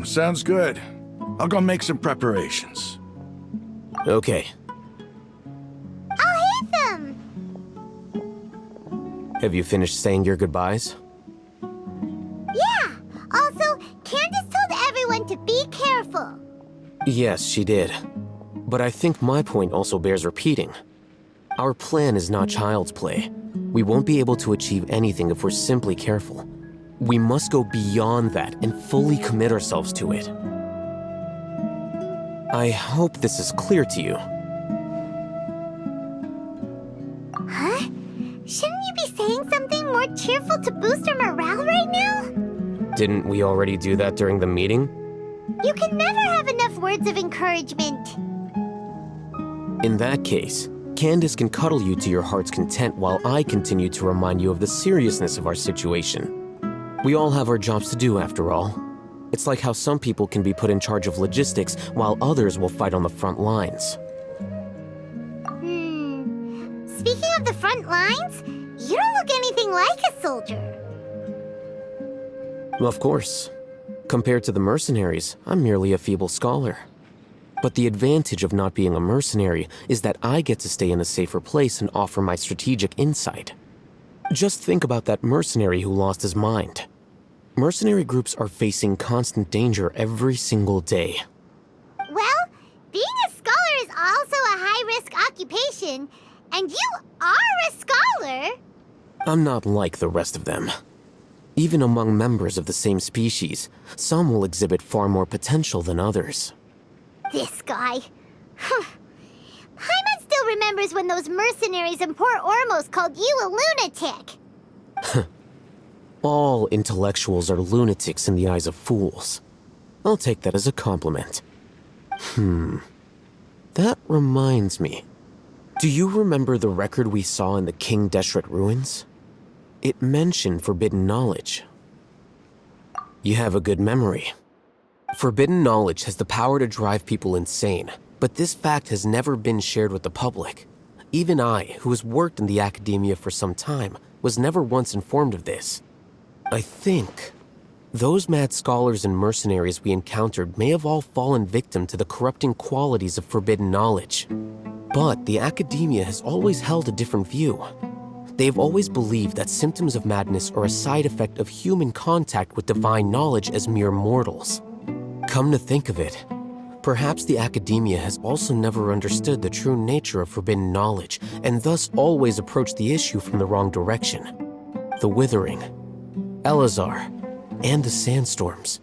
Sounds good. I'll go make some preparations. Okay. I'll hit them! Have you finished saying your goodbyes? Yeah! Also, Candace told everyone to be careful. Yes, she did. But I think my point also bears repeating. Our plan is not child's play. We won't be able to achieve anything if we're simply careful. We must go beyond that and fully commit ourselves to it. I hope this is clear to you. Huh? Shouldn't you be saying something more cheerful to boost our morale right now? Didn't we already do that during the meeting? You can never have enough words of encouragement. In that case, Candace can cuddle you to your heart's content while I continue to remind you of the seriousness of our situation. We all have our jobs to do, after all. It's like how some people can be put in charge of logistics while others will fight on the front lines. Speaking of the front lines, you don't look anything like a soldier. Of course. Compared to the mercenaries, I'm merely a feeble scholar. But the advantage of not being a mercenary is that I get to stay in a safer place and offer my strategic insight. Just think about that mercenary who lost his mind. Mercenary groups are facing constant danger every single day. Well, being a scholar is also a high-risk occupation, and you are a scholar! I'm not like the rest of them. Even among members of the same species, some will exhibit far more potential than others. This guy. Paimon still remembers when those mercenaries in Port Ormos called you a lunatic. All intellectuals are lunatics in the eyes of fools. I'll take that as a compliment. That reminds me. Do you remember the record we saw in the King Deshret ruins? It mentioned forbidden knowledge. You have a good memory. Forbidden knowledge has the power to drive people insane, but this fact has never been shared with the public. Even I, who has worked in the academia for some time, was never once informed of this. I think those mad scholars and mercenaries we encountered may have all fallen victim to the corrupting qualities of forbidden knowledge. But the academia has always held a different view. They have always believed that symptoms of madness are a side effect of human contact with divine knowledge as mere mortals. Come to think of it, perhaps the academia has also never understood the true nature of forbidden knowledge and thus always approached the issue from the wrong direction. The Withering, Elazar, and the sandstorms.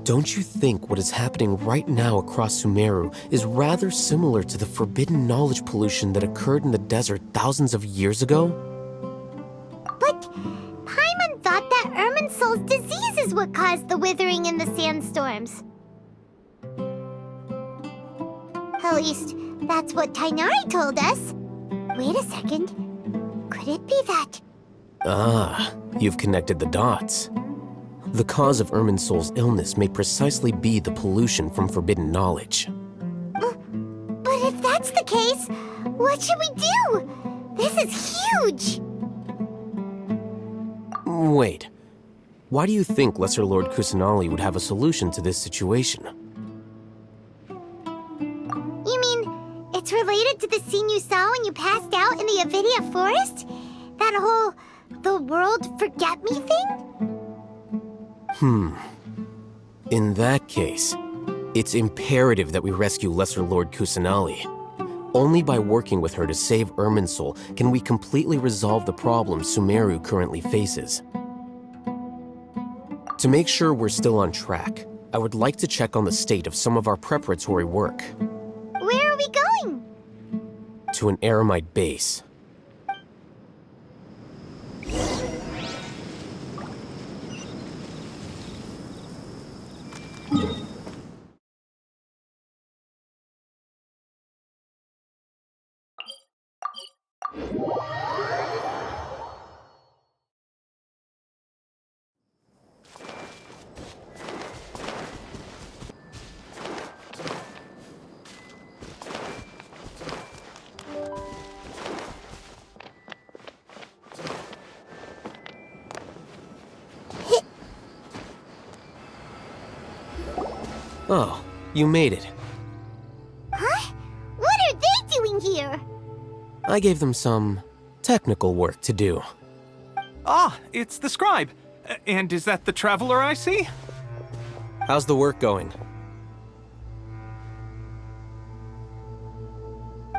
Don't you think what is happening right now across Sumeru is rather similar to the forbidden knowledge pollution that occurred in the desert thousands of years ago? But Paimon thought that Irminsul's disease is what caused the withering and the sandstorms. At least, that's what Tainari told us. Wait a second. Could it be that? Ah, you've connected the dots. The cause of Irminsul's illness may precisely be the pollution from forbidden knowledge. But if that's the case, what should we do? This is huge! Wait. Why do you think Lesser Lord Kusanali would have a solution to this situation? You mean, it's related to the scene you saw when you passed out in the Avidia forest? That whole, the world forget me thing? In that case, it's imperative that we rescue Lesser Lord Kusanali. Only by working with her to save Irminsul can we completely resolve the problems Sumeru currently faces. To make sure we're still on track, I would like to check on the state of some of our preparatory work. Where are we going? To an Eremite base. Oh, you made it. Huh? What are they doing here? I gave them some technical work to do. Ah, it's the scribe. And is that the traveler I see? How's the work going?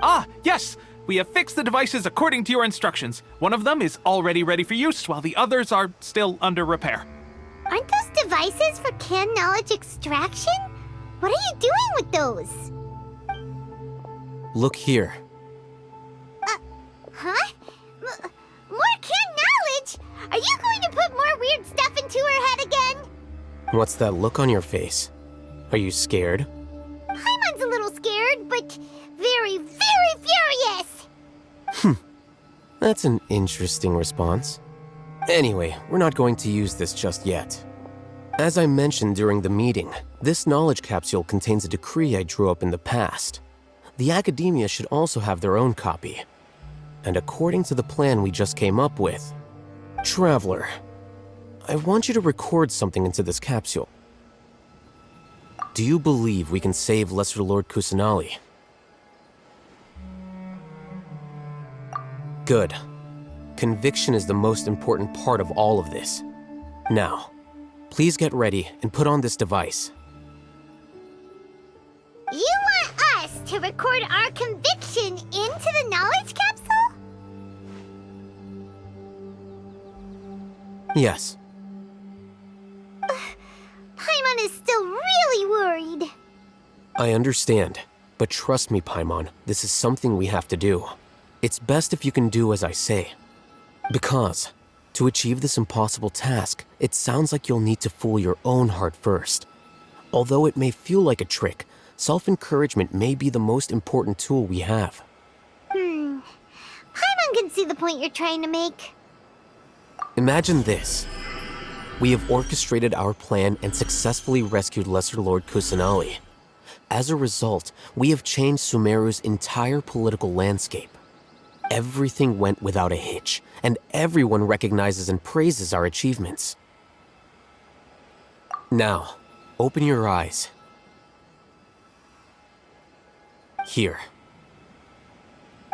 Ah, yes! We have fixed the devices according to your instructions. One of them is already ready for use, while the others are still under repair. Aren't those devices for canned knowledge extraction? What are you doing with those? Look here. Huh? More canned knowledge? Are you going to put more weird stuff into her head again? What's that look on your face? Are you scared? Paimon's a little scared, but very, very furious! That's an interesting response. Anyway, we're not going to use this just yet. As I mentioned during the meeting, this knowledge capsule contains a decree I drew up in the past. The academia should also have their own copy. And according to the plan we just came up with, Traveler, I want you to record something into this capsule. Do you believe we can save Lesser Lord Kusanali? Good. Conviction is the most important part of all of this. Now, please get ready and put on this device. You want us to record our conviction into the knowledge capsule? Yes. Paimon is still really worried. I understand, but trust me, Paimon, this is something we have to do. It's best if you can do as I say. Because, to achieve this impossible task, it sounds like you'll need to fool your own heart first. Although it may feel like a trick, self-encouragement may be the most important tool we have. Paimon can see the point you're trying to make. Imagine this. We have orchestrated our plan and successfully rescued Lesser Lord Kusanali. As a result, we have changed Sumeru's entire political landscape. Everything went without a hitch, and everyone recognizes and praises our achievements. Now, open your eyes. Here.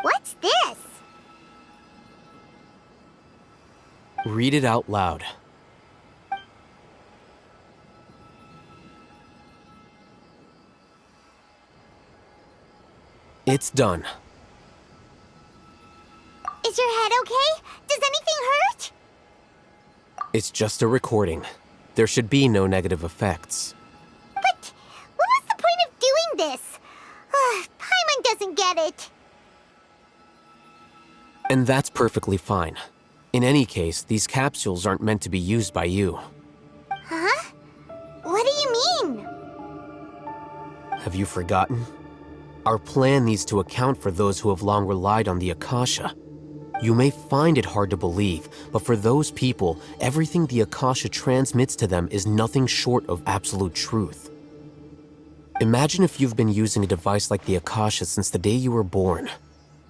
What's this? Read it out loud. It's done. Is your head okay? Does anything hurt? It's just a recording. There should be no negative effects. But what was the point of doing this? Paimon doesn't get it. And that's perfectly fine. In any case, these capsules aren't meant to be used by you. Huh? What do you mean? Have you forgotten? Our plan needs to account for those who have long relied on the Akasha. You may find it hard to believe, but for those people, everything the Akasha transmits to them is nothing short of absolute truth. Imagine if you've been using a device like the Akasha since the day you were born,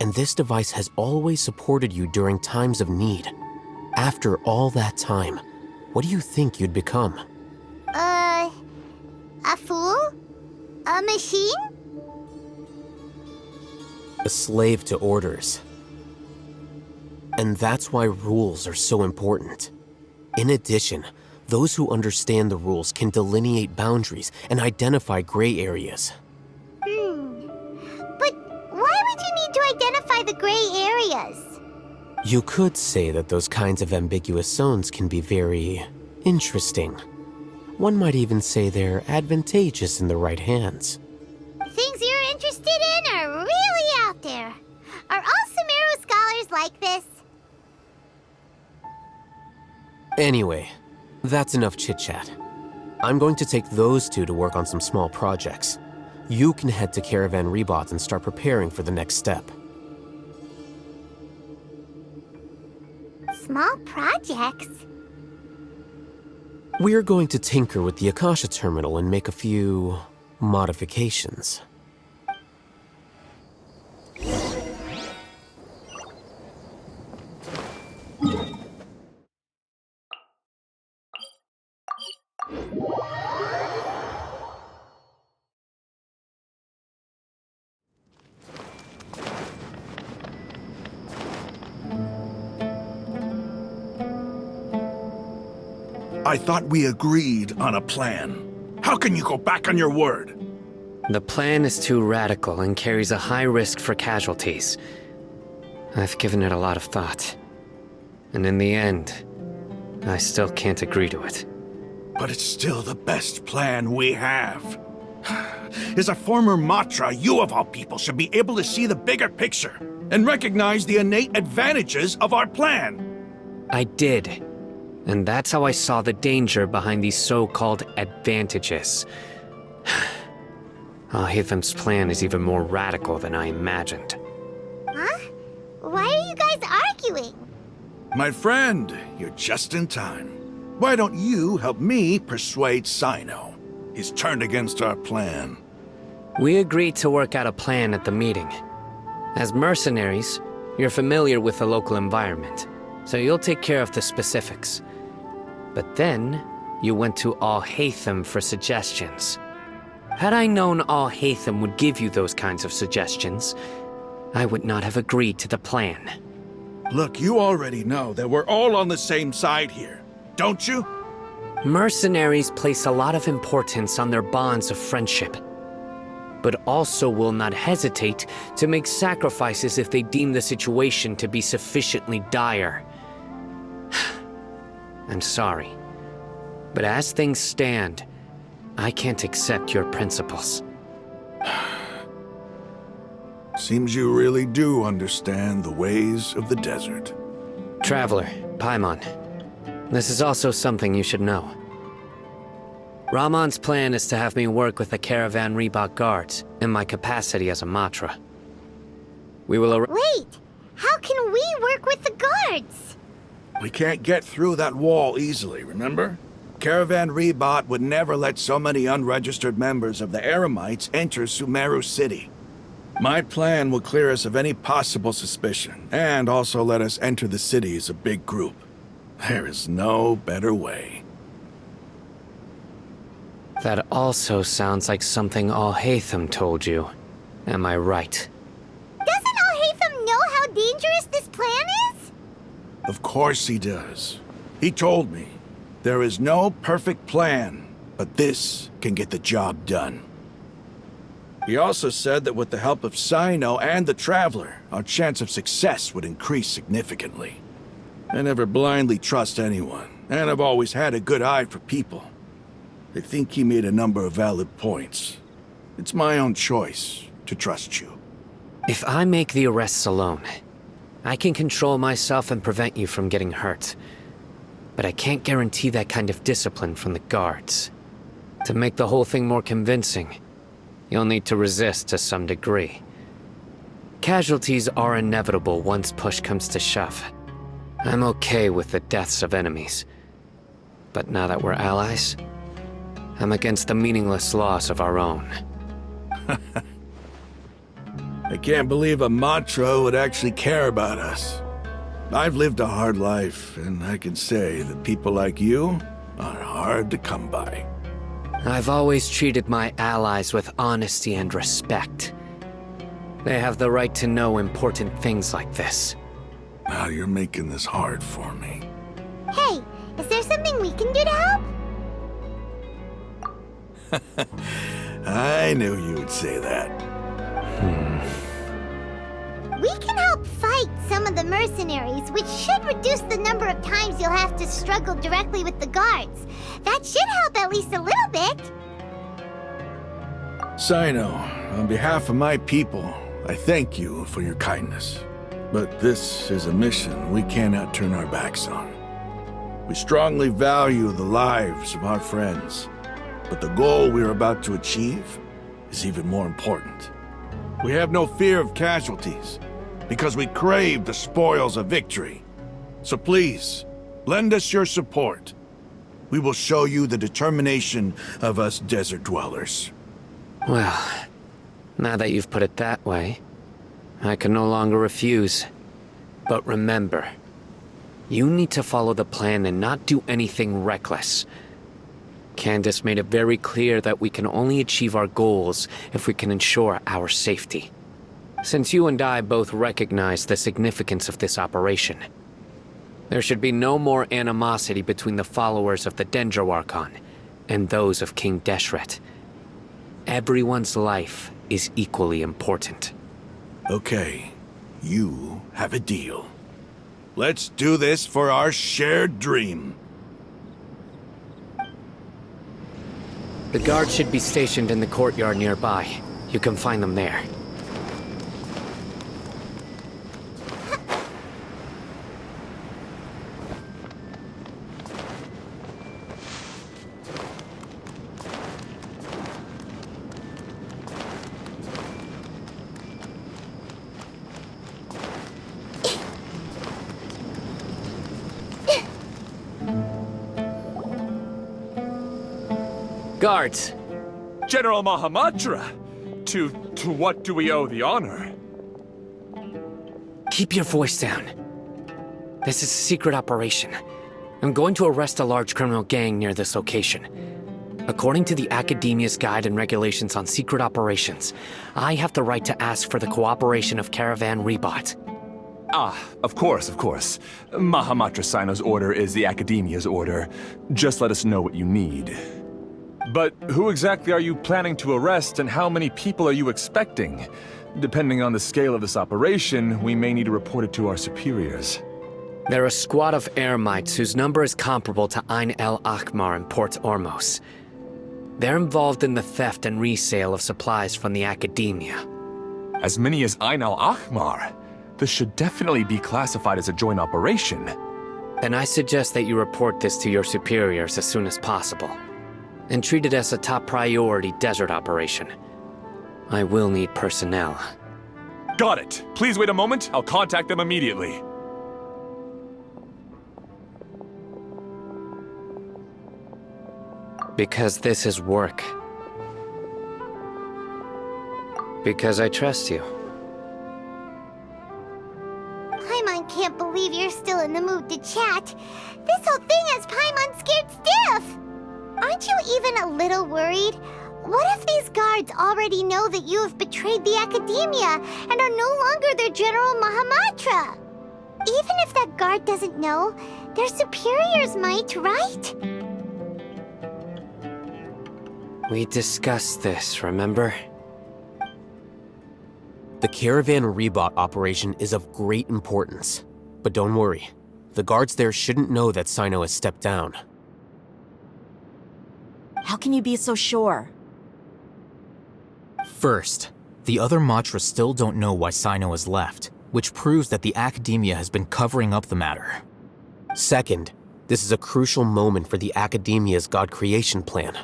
and this device has always supported you during times of need. After all that time, what do you think you'd become? A fool? A machine? A slave to orders. And that's why rules are so important. In addition, those who understand the rules can delineate boundaries and identify gray areas. But why would you need to identify the gray areas? You could say that those kinds of ambiguous zones can be very interesting. One might even say they're advantageous in the right hands. Things you're interested in are really out there. Are all Sumeru scholars like this? Anyway, that's enough chit-chat. I'm going to take those two to work on some small projects. You can head to Caravan Rebot and start preparing for the next step. Small projects? We're going to tinker with the Akasha terminal and make a few modifications. I thought we agreed on a plan. How can you go back on your word? The plan is too radical and carries a high risk for casualties. I've given it a lot of thought. And in the end, I still can't agree to it. But it's still the best plan we have. As a former Matra, you of all people should be able to see the bigger picture and recognize the innate advantages of our plan. I did. And that's how I saw the danger behind these so-called advantages. Al-Haytham's plan is even more radical than I imagined. Huh? Why are you guys arguing? My friend, you're just in time. Why don't you help me persuade Sino? He's turned against our plan. We agreed to work out a plan at the meeting. As mercenaries, you're familiar with the local environment, so you'll take care of the specifics. But then, you went to Al-Haytham for suggestions. Had I known Al-Haytham would give you those kinds of suggestions, I would not have agreed to the plan. Look, you already know that we're all on the same side here, don't you? Mercenaries place a lot of importance on their bonds of friendship, but also will not hesitate to make sacrifices if they deem the situation to be sufficiently dire. I'm sorry, but as things stand, I can't accept your principles. Seems you really do understand the ways of the desert. Traveler, Paimon, this is also something you should know. Rahman's plan is to have me work with the Caravan Reebok guards in my capacity as a Matra. We will Wait! How can we work with the guards? We can't get through that wall easily, remember? Caravan Reebok would never let so many unregistered members of the Eremites enter Sumeru City. My plan will clear us of any possible suspicion, and also let us enter the city as a big group. There is no better way. That also sounds like something Al-Haytham told you. Am I right? Doesn't Al-Haytham know how dangerous this plan is? Of course he does. He told me, there is no perfect plan, but this can get the job done. He also said that with the help of Sino and the Traveler, our chance of success would increase significantly. I never blindly trust anyone, and I've always had a good eye for people. I think he made a number of valid points. It's my own choice to trust you. If I make the arrests alone, I can control myself and prevent you from getting hurt. But I can't guarantee that kind of discipline from the guards. To make the whole thing more convincing, you'll need to resist to some degree. Casualties are inevitable once push comes to shove. I'm okay with the deaths of enemies. But now that we're allies, I'm against the meaningless loss of our own. I can't believe a Matra would actually care about us. I've lived a hard life, and I can say that people like you are hard to come by. I've always treated my allies with honesty and respect. They have the right to know important things like this. Now you're making this hard for me. Hey, is there something we can do to help? I knew you would say that. We can help fight some of the mercenaries, which should reduce the number of times you'll have to struggle directly with the guards. That should help at least a little bit. Sino, on behalf of my people, I thank you for your kindness. But this is a mission we cannot turn our backs on. We strongly value the lives of our friends, but the goal we're about to achieve is even more important. We have no fear of casualties, because we crave the spoils of victory. So please, lend us your support. We will show you the determination of us desert dwellers. Well, now that you've put it that way, I can no longer refuse. But remember, you need to follow the plan and not do anything reckless. Candace made it very clear that we can only achieve our goals if we can ensure our safety. Since you and I both recognize the significance of this operation, There should be no more animosity between the followers of the Dendro Archon and those of King Deshret. Everyone's life is equally important. Okay, you have a deal. Let's do this for our shared dream. The guards should be stationed in the courtyard nearby. You can find them there. Guards! General Mahamatra! To what do we owe the honor? Keep your voice down. This is a secret operation. I'm going to arrest a large criminal gang near this location. According to the Academia's Guide and Regulations on Secret Operations, I have the right to ask for the cooperation of Caravan Rebot. Ah, of course. Mahamatra Sino's order is the Academia's order. Just let us know what you need. But who exactly are you planning to arrest, and how many people are you expecting? Depending on the scale of this operation, we may need to report it to our superiors. They're a squad of Eremites whose number is comparable to Ain El Akhmar in Port Ormos. They're involved in the theft and resale of supplies from the Academia. As many as Ain Al Akhmar? This should definitely be classified as a joint operation. Then I suggest that you report this to your superiors as soon as possible, and treat it as a top priority desert operation. I will need personnel. Got it. Please wait a moment. I'll contact them immediately. Because this is work. Because I trust you. Paimon can't believe you're still in the mood to chat. This whole thing has Paimon scared stiff. Aren't you even a little worried? What if these guards already know that you have betrayed the Academia and are no longer their General Mahamatra? Even if that guard doesn't know, their superiors might, right? We discussed this, remember? The Caravan Rebot operation is of great importance. But don't worry, the guards there shouldn't know that Sino has stepped down. How can you be so sure? First, the other Matras still don't know why Sino has left, which proves that the Academia has been covering up the matter. Second, this is a crucial moment for the Academia's God creation plan.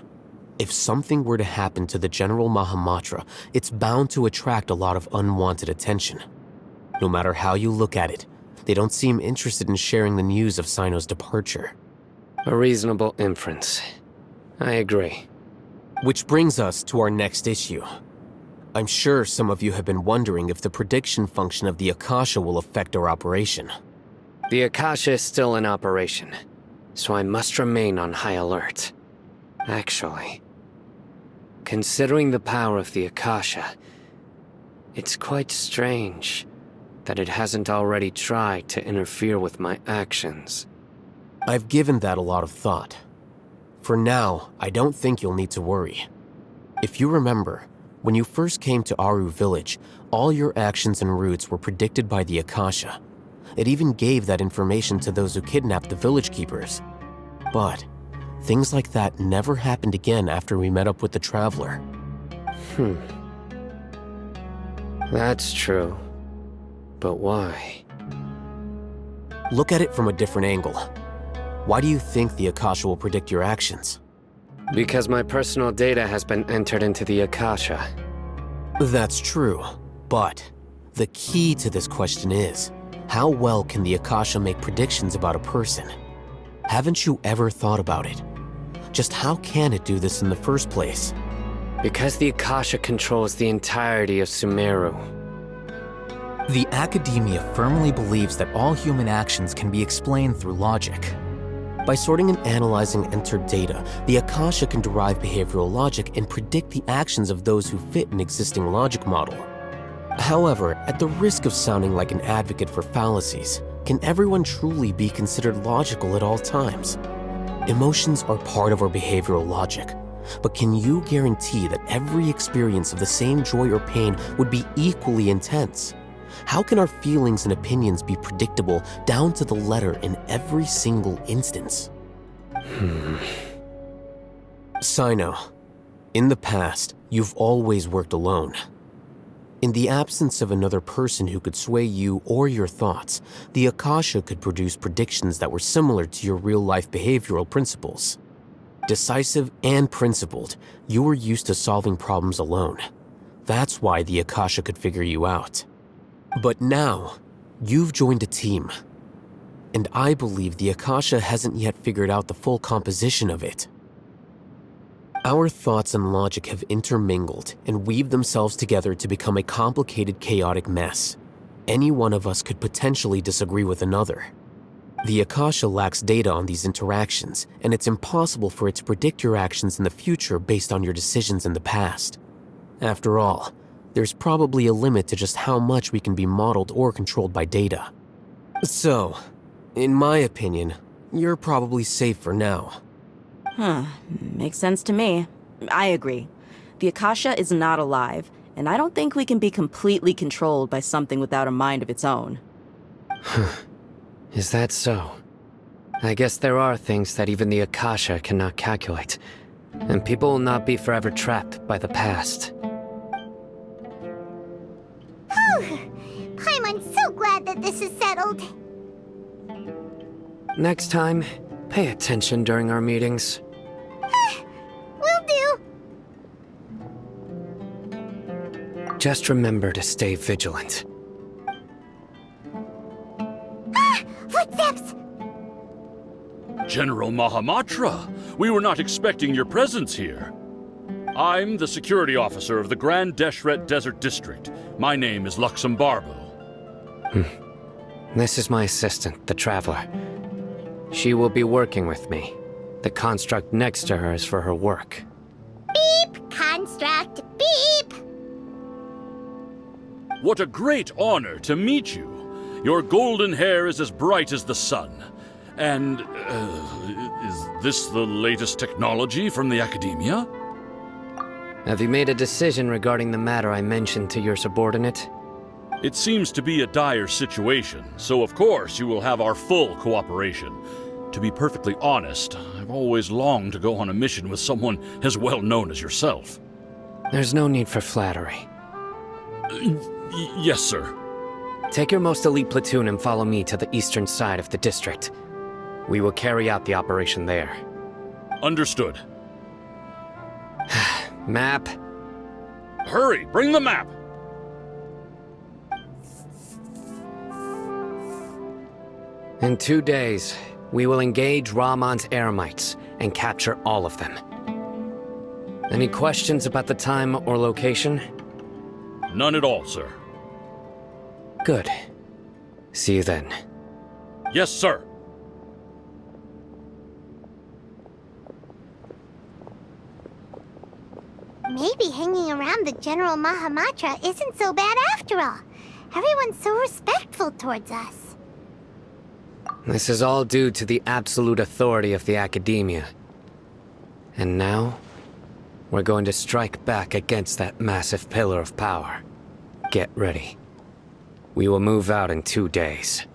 If something were to happen to the General Mahamatra, it's bound to attract a lot of unwanted attention. No matter how you look at it, they don't seem interested in sharing the news of Sino's departure. A reasonable inference. I agree. Which brings us to our next issue. I'm sure some of you have been wondering if the prediction function of the Akasha will affect our operation. The Akasha is still in operation, so I must remain on high alert. Actually, considering the power of the Akasha, it's quite strange that it hasn't already tried to interfere with my actions. I've given that a lot of thought. For now, I don't think you'll need to worry. If you remember, when you first came to Aru Village, all your actions and routes were predicted by the Akasha. It even gave that information to those who kidnapped the village keepers. But things like that never happened again after we met up with the Traveler. That's true. But why? Look at it from a different angle. Why do you think the Akasha will predict your actions? Because my personal data has been entered into the Akasha. That's true, but the key to this question is, how well can the Akasha make predictions about a person? Haven't you ever thought about it? Just how can it do this in the first place? Because the Akasha controls the entirety of Sumeru. The Academia firmly believes that all human actions can be explained through logic. By sorting and analyzing entered data, the Akasha can derive behavioral logic and predict the actions of those who fit an existing logic model. However, at the risk of sounding like an advocate for fallacies, can everyone truly be considered logical at all times? Emotions are part of our behavioral logic, but can you guarantee that every experience of the same joy or pain would be equally intense? How can our feelings and opinions be predictable down to the letter in every single instance? Sino, in the past, you've always worked alone. In the absence of another person who could sway you or your thoughts, the Akasha could produce predictions that were similar to your real-life behavioral principles. Decisive and principled, you were used to solving problems alone. That's why the Akasha could figure you out. But now, you've joined a team. And I believe the Akasha hasn't yet figured out the full composition of it. Our thoughts and logic have intermingled and weaved themselves together to become a complicated, chaotic mess. Any one of us could potentially disagree with another. The Akasha lacks data on these interactions, and it's impossible for it to predict your actions in the future based on your decisions in the past. After all, there's probably a limit to just how much we can be modeled or controlled by data. So, in my opinion, you're probably safe for now. Makes sense to me. I agree. The Akasha is not alive, and I don't think we can be completely controlled by something without a mind of its own. Is that so? I guess there are things that even the Akasha cannot calculate, and people will not be forever trapped by the past. Paimon's so glad that this is settled. Next time, pay attention during our meetings. Will do. Just remember to stay vigilant. Footsteps! General Mahamatra, we were not expecting your presence here. I'm the security officer of the Grand Deshret Desert District. My name is Luxembarbo. This is my assistant, the Traveler. She will be working with me. The construct next to her is for her work. Beep! Construct, beep! What a great honor to meet you. Your golden hair is as bright as the sun. And, is this the latest technology from the Academia? Have you made a decision regarding the matter I mentioned to your subordinate? It seems to be a dire situation, so of course you will have our full cooperation. To be perfectly honest, I've always longed to go on a mission with someone as well known as yourself. There's no need for flattery. Yes, sir. Take your most elite platoon and follow me to the eastern side of the district. We will carry out the operation there. Understood. Map. Hurry, bring the map! In 2 days, we will engage Rahman's Eremites and capture all of them. Any questions about the time or location? None at all, sir. Good. See you then. Yes, sir. Maybe hanging around the General Mahamatra isn't so bad after all. Everyone's so respectful towards us. This is all due to the absolute authority of the Academia. And now, we're going to strike back against that massive pillar of power. Get ready. We will move out in 2 days.